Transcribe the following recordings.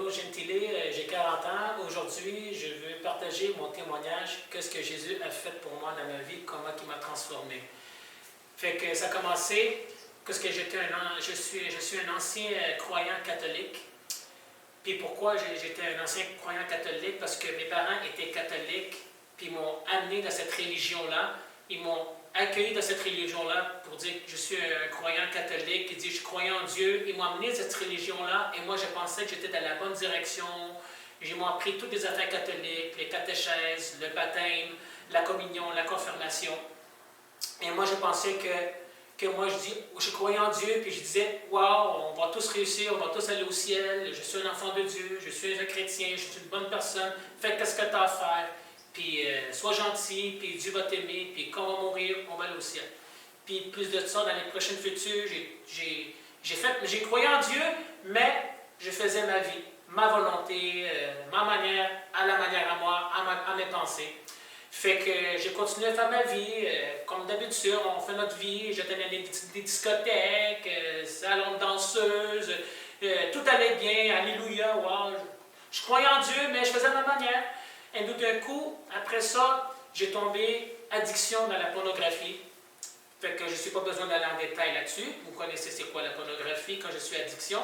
Bonjour Gentile, j'ai 40 ans. Aujourd'hui, je veux partager mon témoignage, qu'est-ce que Jésus a fait pour moi dans ma vie, comment il m'a transformé. Fait que ça a commencé, parce que je suis un ancien croyant catholique. Puis pourquoi j'étais un ancien croyant catholique? Parce que mes parents étaient catholiques, puis ils m'ont amené dans cette religion-là. Ils m'ont accueilli dans cette religion-là pour dire que je suis un croyant catholique. Ils disent je croyais en Dieu. Ils m'ont amené dans cette religion-là et moi je pensais que j'étais dans la bonne direction. Ils m'ont appris toutes les affaires catholiques, les catéchèses, le baptême, la communion, la confirmation. Et moi je pensais que moi je croyais en Dieu puis je disais waouh, on va tous réussir, on va tous aller au ciel. Je suis un enfant de Dieu, je suis un chrétien, je suis une bonne personne. Fais qu'est-ce que tu as à faire. Puis sois gentil, puis Dieu va t'aimer, puis quand on va mourir, on va aller au ciel. Puis plus de ça, dans les prochaines futures, j'ai croyé en Dieu, mais je faisais ma vie, ma volonté, ma manière, à la manière à moi, à mes pensées. Fait que j'ai continué à faire ma vie, comme d'habitude, on fait notre vie, j'étais dans des discothèques, salons de danseuses, tout allait bien, alléluia, wow. Je croyais en Dieu, mais je faisais ma manière. Et d'un coup, après ça, j'ai tombé addiction dans la pornographie. Fait que je n'ai pas besoin d'aller en détail là-dessus. Vous connaissez c'est quoi la pornographie quand je suis addiction.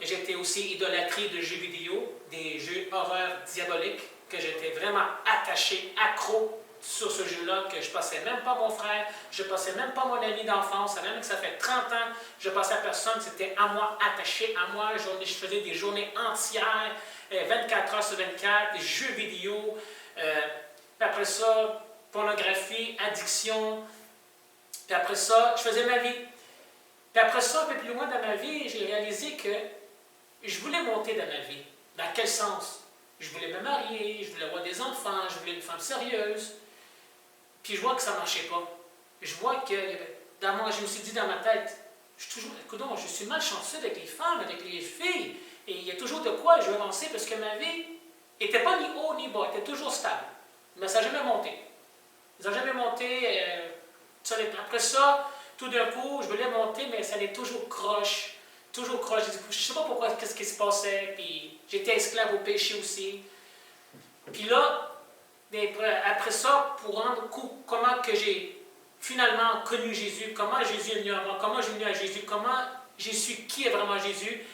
J'étais aussi idolâtrie de jeux vidéo, des jeux horreurs diaboliques, que j'étais vraiment attaché, accro sur ce jeu-là, que je passais même pas mon frère, je passais même pas mon ami d'enfance, même que ça fait 30 ans, je passais à personne, c'était à moi, attaché à moi, je faisais des journées entières, 24 heures sur 24, des jeux vidéo, puis après ça, pornographie, addiction, puis après ça, je faisais ma vie. Puis après ça, un peu plus loin dans ma vie, j'ai réalisé que je voulais monter dans ma vie. Dans quel sens? Je voulais me marier, je voulais avoir des enfants, je voulais une femme sérieuse. Puis je vois que ça ne marchait pas. Je vois que, je me suis dit dans ma tête, je suis malchanceux avec les femmes, avec les filles. Et il y a toujours de quoi je vais avancer parce que ma vie n'était pas ni haut ni bas, elle était toujours stable. Mais ça n'a jamais monté. Ça n'a jamais monté. Après ça, tout d'un coup, je voulais monter, mais ça allait toujours croche. Toujours croche. Je ne sais pas pourquoi, qu'est-ce qui se passait. Puis j'étais esclave au péché aussi. Puis là, après ça, pour rendre compte comment que j'ai finalement connu Jésus, comment Jésus est venu à moi, comment je suis venu à Jésus, comment j'ai su qui est vraiment Jésus,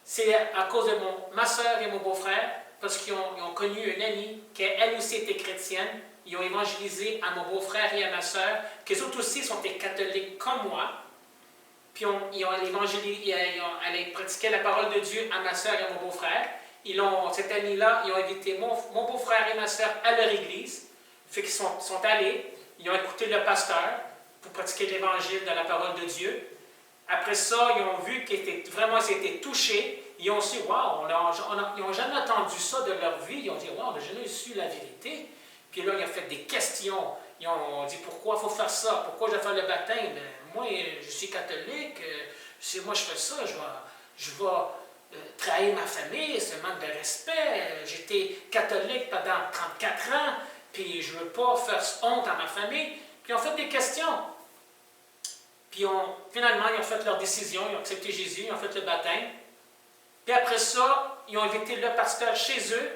c'est à cause de ma soeur et mon beau-frère, parce qu'ils ont connu une amie qui, elle aussi, était chrétienne. Ils ont évangélisé à mon beau-frère et à ma soeur, qui eux autres aussi sont des catholiques comme moi. Puis ils ont évangélisé, ils pratiquaient la parole de Dieu à ma soeur et à mon beau-frère. Cette année-là, ils ont invité mon beau-frère et ma soeur à leur église. Fait qu'ils sont allés, ils ont écouté le pasteur pour pratiquer l'évangile de la parole de Dieu. Après ça, ils ont vu qu'ils étaient touchés. Ils ont su, wow, ils n'ont jamais entendu ça de leur vie. Ils ont dit, wow, on n'a jamais su la vérité. Puis là, ils ont fait des questions. Ils ont dit, pourquoi il faut faire ça? Pourquoi je dois faire le baptême? Moi, je suis catholique. Si moi, je fais ça, je vais trahir ma famille. C'est un manque de respect. J'étais catholique pendant 34 ans. Puis je ne veux pas faire honte à ma famille. Puis ils ont fait des questions. Puis finalement, ils ont fait leur décision. Ils ont accepté Jésus. Ils ont fait le baptême. Puis après ça, ils ont invité le pasteur chez eux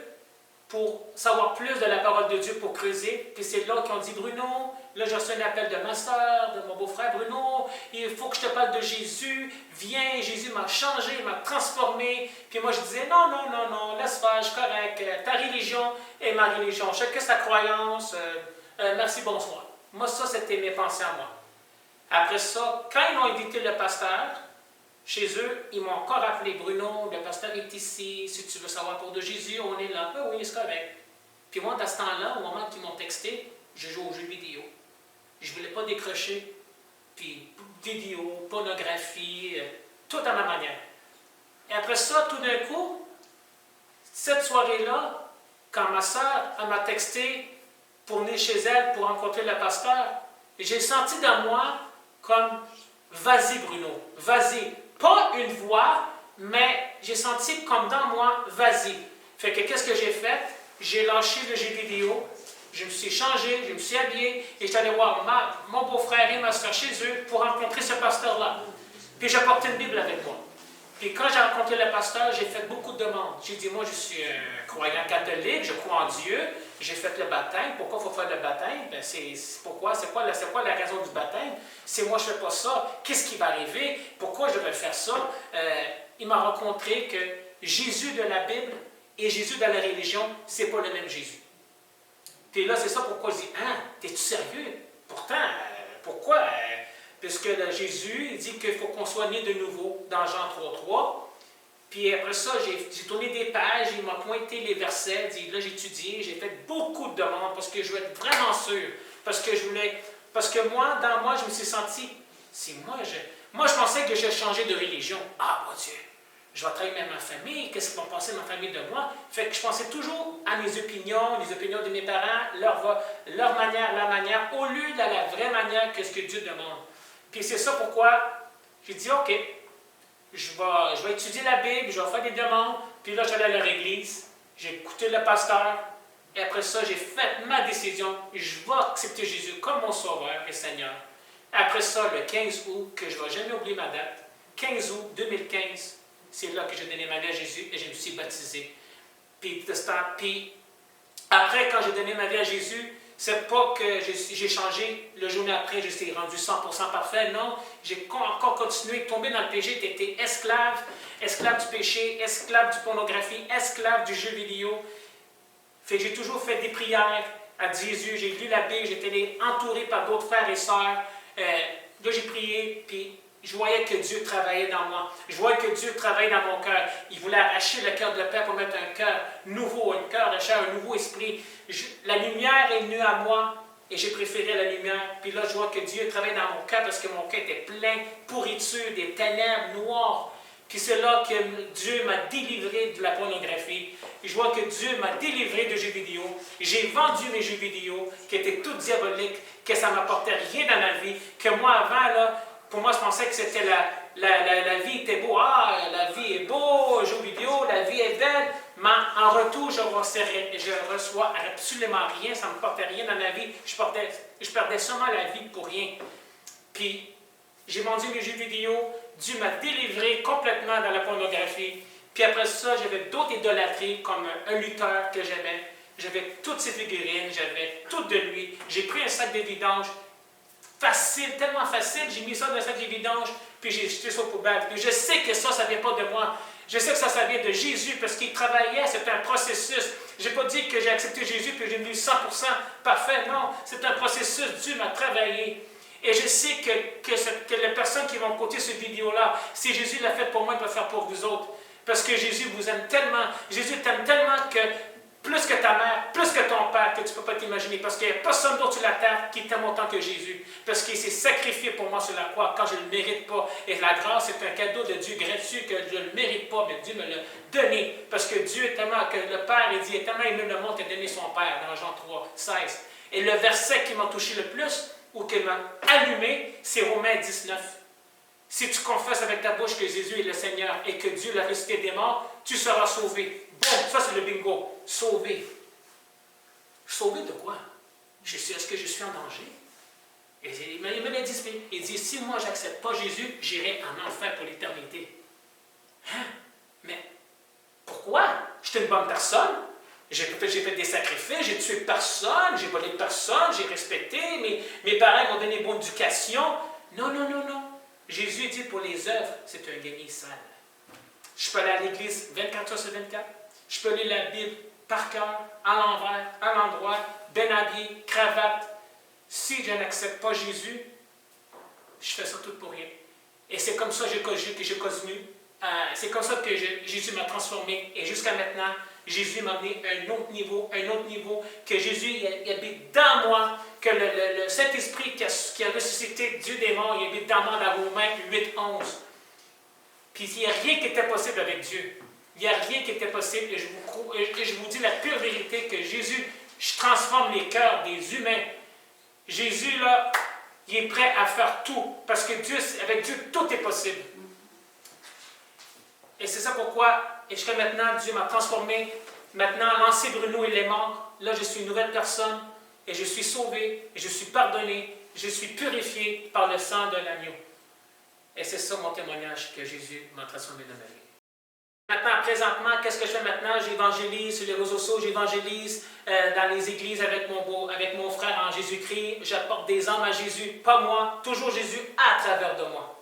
pour savoir plus de la parole de Dieu, pour creuser. Puis c'est là qu'ils ont dit, Bruno, là j'ai reçu un appel de ma soeur, de mon beau-frère, Bruno, il faut que je te parle de Jésus, viens, Jésus m'a changé, il m'a transformé. Puis moi je disais, non, laisse faire, je suis correct, ta religion est ma religion, chacun sa croyance, merci, bonsoir. Moi ça c'était mes pensées à moi. Après ça, quand ils ont invité le pasteur, chez eux, ils m'ont encore appelé, Bruno, le pasteur est ici, si tu veux savoir pour de Jésus, on est là. Oui, c'est correct. Puis moi, dans ce temps-là, au moment qu'ils m'ont texté, je joue aux jeux vidéo. Je ne voulais pas décrocher. Puis vidéo, pornographie, tout à ma manière. Et après ça, tout d'un coup, cette soirée-là, quand ma soeur m'a texté pour venir chez elle pour rencontrer le pasteur, j'ai senti dans moi comme, vas-y Bruno, vas-y. Pas une voix, mais j'ai senti comme dans moi, vas-y. Fait que qu'est-ce que j'ai fait? J'ai lâché le jeu vidéo, je me suis changé, je me suis habillé, et j'allais voir mon beau-frère et ma soeur chez eux pour rencontrer ce pasteur-là. Puis j'ai porté une Bible avec moi. Puis quand j'ai rencontré le pasteur, j'ai fait beaucoup de demandes. J'ai dit, moi, je suis un croyant catholique, je crois en Dieu, j'ai fait le baptême. Pourquoi il faut faire le baptême? Ben, pourquoi? C'est quoi la raison du baptême? Si moi, je ne fais pas ça, qu'est-ce qui va arriver? Pourquoi je devrais faire ça? Il m'a rencontré que Jésus de la Bible et Jésus de la religion, c'est pas le même Jésus. Puis là, c'est ça pourquoi je dis, hein, t'es-tu sérieux? Pourtant, pourquoi? Puisque Jésus, il dit qu'il faut qu'on soit né de nouveau dans Jean 3,3. Puis après ça, j'ai tourné des pages, il m'a pointé les versets, là j'ai étudié, j'ai fait beaucoup de demandes parce que je voulais être vraiment sûr. Parce que moi, dans moi, je me suis senti, moi je pensais que j'ai changé de religion. Ah mon Dieu, je vais travailler avec ma famille, qu'est-ce qu'ils vont penser ma famille de moi? Fait que je pensais toujours à mes opinions, les opinions de mes parents, leur manière, la manière, au lieu de la vraie manière que ce que Dieu demande. Puis c'est ça pourquoi j'ai dit, OK, je vais étudier la Bible, je vais faire des demandes. Puis là, j'allais à leur église, j'ai écouté le pasteur, et après ça, j'ai fait ma décision. Je vais accepter Jésus comme mon sauveur et Seigneur. Après ça, le 15 août, que je ne vais jamais oublier ma date, 15 août 2015, c'est là que j'ai donné ma vie à Jésus et je me suis baptisé. Puis après, quand j'ai donné ma vie à Jésus, c'est pas que j'ai changé le jour après, je suis rendu 100% parfait. Non, j'ai encore continué de tomber dans le péché. J'ai été esclave du péché, esclave du pornographie, esclave du jeu vidéo. Fait que j'ai toujours fait des prières à Jésus. J'ai lu la Bible, j'étais entouré par d'autres frères et sœurs. Là, j'ai prié, puis je voyais que Dieu travaillait dans moi. Je voyais que Dieu travaillait dans mon cœur. Il voulait arracher le cœur de Père pour mettre un cœur nouveau, un cœur de chair, un nouveau esprit. La lumière est venue à moi et j'ai préféré la lumière. Puis là, je vois que Dieu travaille dans mon cœur parce que mon cœur était plein, pourriture, des ténèbres noires. Puis c'est là que Dieu m'a délivré de la pornographie. Et je vois que Dieu m'a délivré de jeux vidéo. J'ai vendu mes jeux vidéo qui étaient tous diaboliques, que ça ne m'apportait rien dans ma vie, que moi avant, là, pour moi, je pensais que c'était la vie était beau. Ah, la vie est beau, jeux vidéo, la vie est belle. Mais en retour, je reçois absolument rien. Ça ne me portait rien dans ma vie. Je perdais seulement la vie pour rien. Puis, j'ai vendu mes jeux vidéo. Dieu m'a délivré complètement dans la pornographie. Puis après ça, j'avais d'autres idolâtries, comme un lutteur que j'aimais. J'avais toutes ses figurines, j'avais tout de lui. J'ai pris un sac de vidange. Facile, tellement facile, j'ai mis ça dans un sac de vidange, puis j'ai jeté ça au poubelle. Puis je sais que ça ne vient pas de moi. Je sais que ça vient de Jésus, parce qu'il travaillait, c'est un processus. Je n'ai pas dit que j'ai accepté Jésus, puis j'ai devenu 100% parfait. Non, c'est un processus, Dieu m'a travaillé. Et je sais que les personnes qui vont écouter cette vidéo-là, si Jésus l'a fait pour moi, il peut le faire pour vous autres. Parce que Jésus vous aime tellement, Jésus t'aime tellement que plus que ta mère, plus que ton père, que tu ne peux pas t'imaginer. Parce qu'il n'y a personne d'autre sur la terre qui t'aime autant que Jésus. Parce qu'il s'est sacrifié pour moi sur la croix quand je ne le mérite pas. Et la grâce est un cadeau de Dieu gratuit que je ne le mérite pas, mais Dieu me l'a donné. Parce que Dieu est tellement, que le Père, il dit, il est tellement aimé le monde qu'il a donné son Père, dans Jean 3, 16. Et le verset qui m'a touché le plus, ou qui m'a allumé, c'est Romains 19. Si tu confesses avec ta bouche que Jésus est le Seigneur et que Dieu l'a ressuscité des morts, tu seras sauvé. Bon, ça c'est le bingo. Sauvé. Sauvé de quoi? Est-ce que je suis en danger? Et il me l'a dit, il dit, si moi je n'accepte pas Jésus, j'irai en enfer pour l'éternité. Hein? Mais pourquoi? J'étais une bonne personne. J'ai fait des sacrifices, j'ai tué personne, j'ai volé personne, j'ai respecté, mes parents m'ont donné une bonne éducation. Non, non, non, non. Jésus dit pour les œuvres, c'est un gagné sale. Je peux aller à l'église 24 heures sur 24. Je peux lire la Bible par cœur, à l'envers, à l'endroit, bien habillé, cravate. Si je n'accepte pas Jésus, je fais ça tout pour rien. Et c'est comme ça que j'ai continué. C'est comme ça que Jésus m'a transformé. Et jusqu'à maintenant, Jésus m'a amené à un autre niveau, que Jésus il habite dans moi, que le Saint-Esprit qui a ressuscité Dieu des morts, il habite dans moi dans Romains 8, 11. Puis il n'y a rien qui était possible avec Dieu. Il n'y a rien qui était possible. Et je vous dis la pure vérité que Jésus, je transforme les cœurs des humains. Jésus, là, il est prêt à faire tout. Parce que avec Dieu, tout est possible. Et c'est ça pourquoi, et jusqu'à maintenant, Dieu m'a transformé. Maintenant, l'ancien Bruno, il est mort. Là, je suis une nouvelle personne. Et je suis sauvé. Et je suis pardonné. Je suis purifié par le sang de l'agneau. Et c'est ça mon témoignage que Jésus m'a transformé dans ma vie. Maintenant, présentement, qu'est-ce que je fais maintenant? J'évangélise sur les réseaux sociaux, j'évangélise dans les églises avec mon frère en Jésus-Christ. J'apporte des âmes à Jésus, pas moi, toujours Jésus à travers de moi.